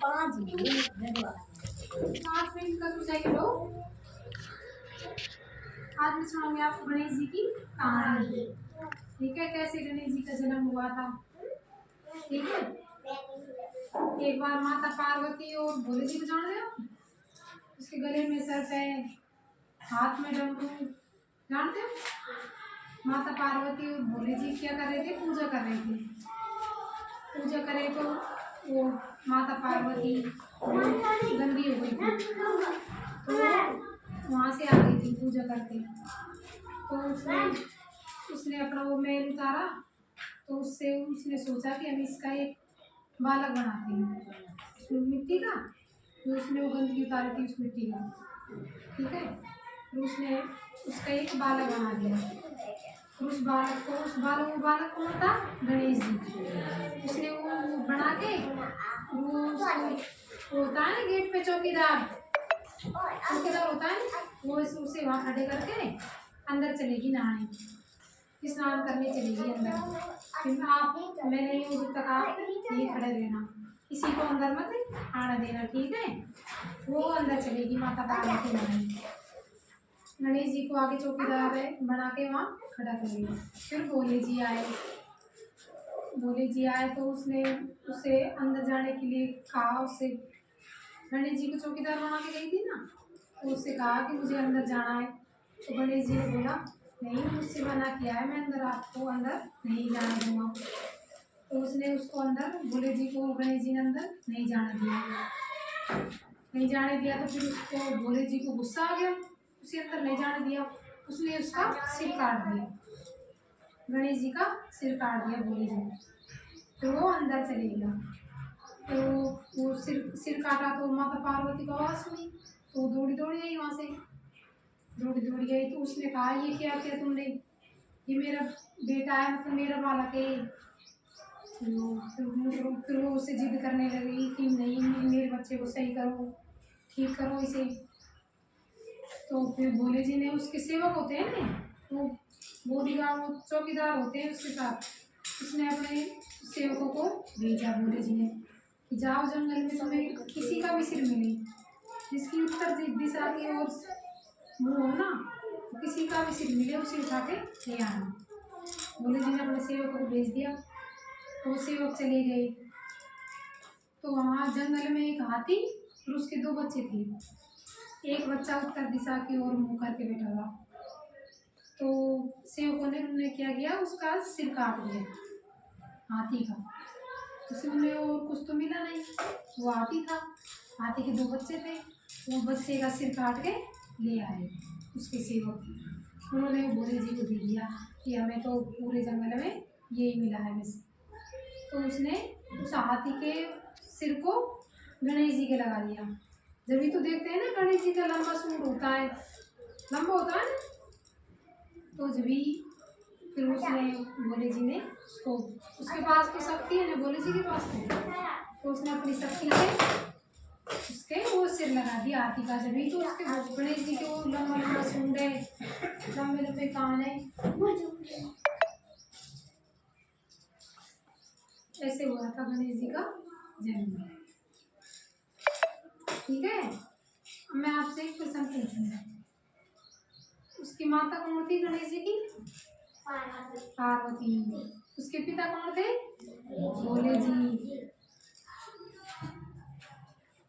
5 minute का society लो। आज मैं सुनाऊंगी आपको गणेश जी की कहानी। ठीक है, कैसे गणेश जी का जन्म हुआ था। ठीक है, एक बार माता पार्वती और भोले जी को जान रहे हो, उसके गले में सर्प है, हाथ में डमरू, जानते हो। माता पार्वती और भोले जी क्या कर रहे थे, पूजा कर रहे थे। पूजा करे तो वो माता पार्वती गंदी हो गई थी, तो वहाँ से आ गई थी पूजा करके। तो उसने अपना वो मैल उतारा, तो उससे उसने सोचा कि हम इसका एक बालक बनाते हैं, उसमें मिट्टी का, तो उसने वो गंदगी उतारी थी उस मिट्टी का। ठीक है, तो उसने उसका एक बालक बना दिया। उस बालक वो बालक कौन था, गणेश जी। उसने वो बना के वो होता है ना गेट पे चौकीदार होता है, वो उसे वहाँ खड़े करके अंदर चलेगी नहाने, स्नान करने चलेगी अंदर। फिर आप मैं नहीं हूँ जब तक आप नहीं खड़े रहना, किसी को अंदर मत आने देना। ठीक है, वो अंदर चलेगी माता पार्वती नहाने। गणेश जी को आगे चौकीदार बना के वहाँ खड़ा करेगी। फिर भोले जी आए तो उसने उसे अंदर जाने के लिए कहा। उससे गणेश जी को चौकीदार बना के गई थी ना, तो उससे कहा कि मुझे अंदर जाना है। तो गणेश जी ने बोला नहीं, मुझसे मना किया है, मैं अंदर आपको अंदर नहीं जाने दूंगा। तो उसने उसको अंदर, भोले जी को गणेश जी ने अंदर नहीं जाने दिया। तो फिर उसको भोले जी को गुस्सा आ गया, उसे अंदर नहीं जाने दिया। उसने उसका सिर काट दिया, गणेश जी का सिर काट दिया भोले जी ने। तो वो अंदर चले गया। तो वो सिर काटा तो माता पार्वती को आवाज़ सुनी, तो वो दौड़ी आई वहाँ से, दौड़ी गई। तो उसने कहा ये क्या किया तुमने, ये मेरा बेटा है, मतलब मेरा बालक है। फिर वो उससे जिद करने लगी कि नहीं, मेरे बच्चे को सही करो, ठीक करो इसे। तो फिर भोले जी ने, उसके सेवक होते हैं ना, वो बॉडीगार्ड, वो चौकीदार होते हैं उसके साथ, उसने अपने सेवकों को भेजा भोले जी ने कि जाओ जंगल में, तुम्हें किसी का भी सिर मिले, जिसकी उत्तर दिशा की ओर मुँह हो ना, तो किसी का भी सिर मिले उसे उठा के ले आना। भोले जी ने अपने सेवकों को भेज दिया, तो वो सेवक चले गए। तो वहाँ जंगल में एक हाथी और उसके 2 बच्चे थे। एक बच्चा उत्तर दिशा की ओर मुँह करके बैठा था। तो सेवकों ने उन्होंने क्या किया, उसका सिर काट दिया हाथी का। उसमें और कुछ तो मिला नहीं, वो हाथी था, हाथी के 2 बच्चे थे, वो बच्चे का सिर काट के ले आए उसके सेवक। उन्होंने भोले जी को दे दिया कि हमें तो पूरे जंगल में यही मिला है बस। तो उसने उस हाथी के सिर को गणेश जी के लगा दिया। जब भी तो देखते हैं ना, गणेश जी का लंबा सूंड होता है, लंबा होता है, तो जब भी फिर उसने, भोले जी ने उसको, उसके पास तो शक्ति है ना भोले जी के पास, तो उसने अपनी शक्ति से उसके वो सिर लगा दिया हाथी का। जब भी तो उसके गणेश जी के वो लंबा लंबा सूंड है, लंबे लंबे कान है, ऐसे हुआ था गणेश जी का जन्म। ठीक है, अब मैं आपसे एक क्वेश्चन पूछूंगा, उसकी माता कौन थी गणेश जी की, पार्वती। उसके पिता कौन थे, भोले जी।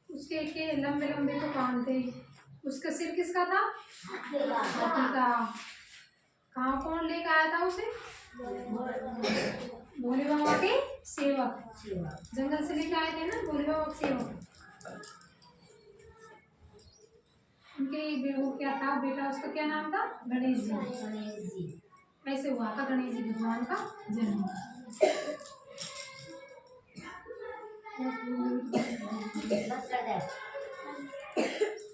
उसके के लंबे लंबे तो कान थे। उसका सिर किसका था, हाथी का। कहाँ कौन लेकर आया था उसे, भोले बाबा के सेवक, जंगल से लेकर आए थे ना भोले बाबा के सेवक। उनके वो क्या था, बेटा उसका क्या नाम था, गणेश जी। ऐसे हुआ था गणेश जी भगवान का जन्म।